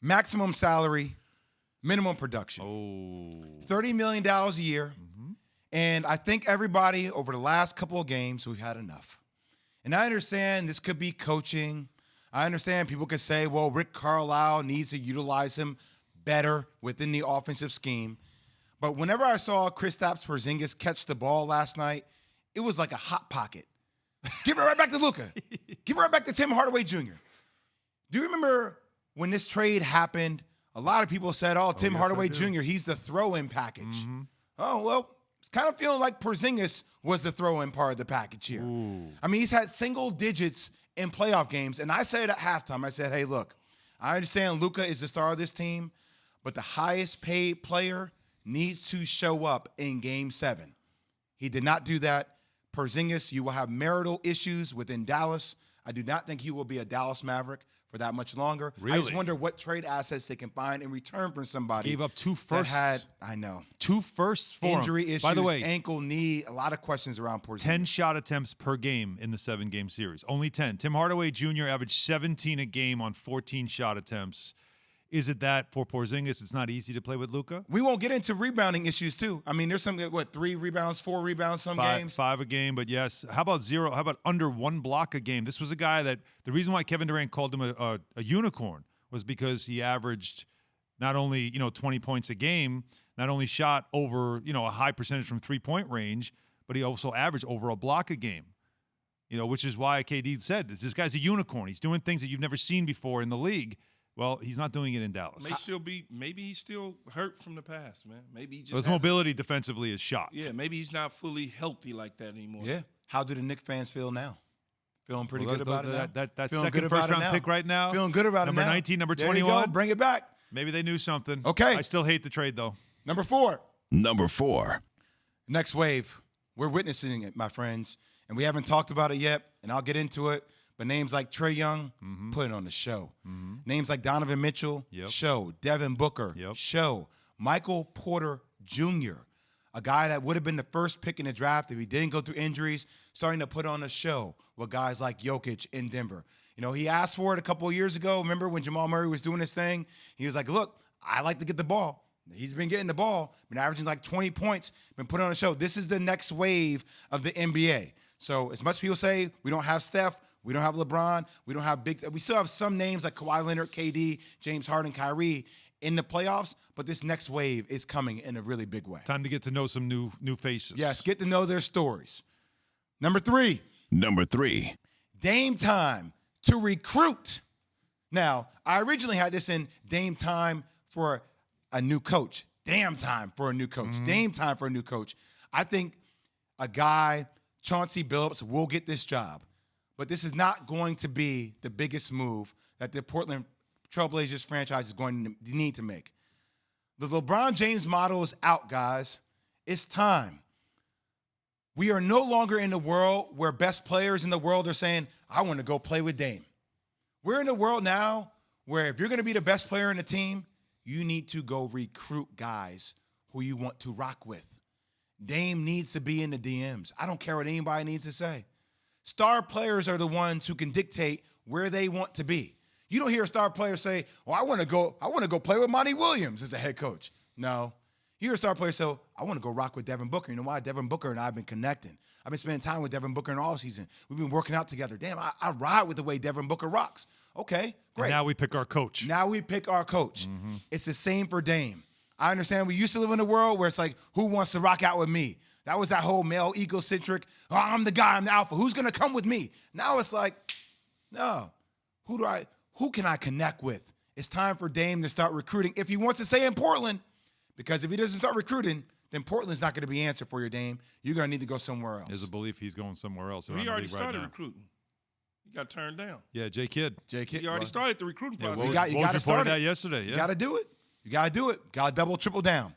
maximum salary, minimum production. $30 million a year. And I think everybody over the last couple of games, we've had enough. And I understand this could be coaching. I understand people could say, well, Rick Carlisle needs to utilize him better within the offensive scheme. But whenever I saw Kristaps Porzingis catch the ball last night, it was like a hot pocket. Give it right back to Luka. Give it right back to Tim Hardaway Jr. Do you remember when this trade happened? A lot of people said, Tim Hardaway Jr., he's the throw-in package. Oh, well, it's kind of feeling like Porzingis was the throw-in part of the package here. I mean, he's had single digits in playoff games. And I said at halftime, I said, hey, look, I understand Luka is the star of this team, but the highest paid player needs to show up in Game 7. He did not do that. Porzingis, you will have marital issues within Dallas. I do not think he will be a Dallas Maverick for that much longer. Really? I just wonder what trade assets they can find in return from somebody. Gave up 2 firsts. I know. 2 firsts for injury him. issues, By the way, ankle, knee, a lot of questions around Porzingis. 10 shot attempts per game in the 7-game series. Only 10. Tim Hardaway Jr. averaged 17 a game on 14 shot attempts. Is it that for Porzingis, it's not easy to play with Luka? We won't get into rebounding issues, too. I mean, there's some, 3 rebounds, 4 rebounds some games? 5 a game, but yes. How about 0? How about under 1 block a game? This was a guy that the reason why Kevin Durant called him a unicorn was because he averaged not only, 20 points a game, not only shot over, a high percentage from 3-point range, but he also averaged over a block a game. Which is why KD said, this guy's a unicorn. He's doing things that you've never seen before in the league. Well, he's not doing it in Dallas. Maybe he's still hurt from the past, man. Maybe he just his mobility defensively is shot. Yeah, maybe he's not fully healthy like that anymore. Yeah. How do the Knicks fans feel now? Feeling pretty good about it now? That Feeling second first-round pick right now. Feeling good about number it now. Number 19, number there 21. You go. Bring it back. Maybe they knew something. Okay. I still hate the trade, though. Number 4. Number 4. Next wave. We're witnessing it, my friends. And we haven't talked about it yet, and I'll get into it. But names like Trae Young, put it on the show. Names like Donovan Mitchell, show. Devin Booker, show. Michael Porter Jr., a guy that would have been the first pick in the draft if he didn't go through injuries, starting to put on a show with guys like Jokic in Denver. He asked for it a couple of years ago. Remember when Jamal Murray was doing his thing? He was like, look, I like to get the ball. He's been getting the ball, been averaging like 20 points, been put on a show. This is the next wave of the NBA. So as much as people say we don't have Steph, we don't have LeBron, we don't have we still have some names like Kawhi Leonard, KD, James Harden, Kyrie in the playoffs, but this next wave is coming in a really big way. Time to get to know some new faces. Yes, get to know their stories. Number 3. Number 3. Dame time to recruit. Now, I originally had this in Dame time for a new coach. Damn time for a new coach. Dame time for a new coach. I think a guy, Chauncey Billups, will get this job. But this is not going to be the biggest move that the Portland Trailblazers franchise is going to need to make. The LeBron James model is out, guys. It's time. We are no longer in a world where best players in the world are saying, I want to go play with Dame. We're in a world now where if you're going to be the best player in the team, you need to go recruit guys who you want to rock with. Dame needs to be in the DMs. I don't care what anybody needs to say. Star players are the ones who can dictate where they want to be. You don't hear a star player say, I want to go play with Monty Williams as a head coach. No. You hear a star player say, I want to go rock with Devin Booker. You know why? Devin Booker and I have been connecting. I've been spending time with Devin Booker in the offseason. We've been working out together. Damn, I ride with the way Devin Booker rocks. Okay, great. And now we pick our coach. It's the same for Dame. I understand we used to live in a world where it's like, who wants to rock out with me? That was that whole male egocentric, I'm the guy, I'm the alpha. Who's going to come with me? Now it's like, no. Who can I connect with? It's time for Dame to start recruiting if he wants to stay in Portland. Because if he doesn't start recruiting, then Portland's not going to be answered for your Dame. You're going to need to go somewhere else. There's a belief he's going somewhere else. He already started recruiting. He got turned down. Yeah, J. Kidd. He already started the recruiting process. You got to start that it yesterday. Yeah. You got to do it. You got to do it. Got to double, triple down.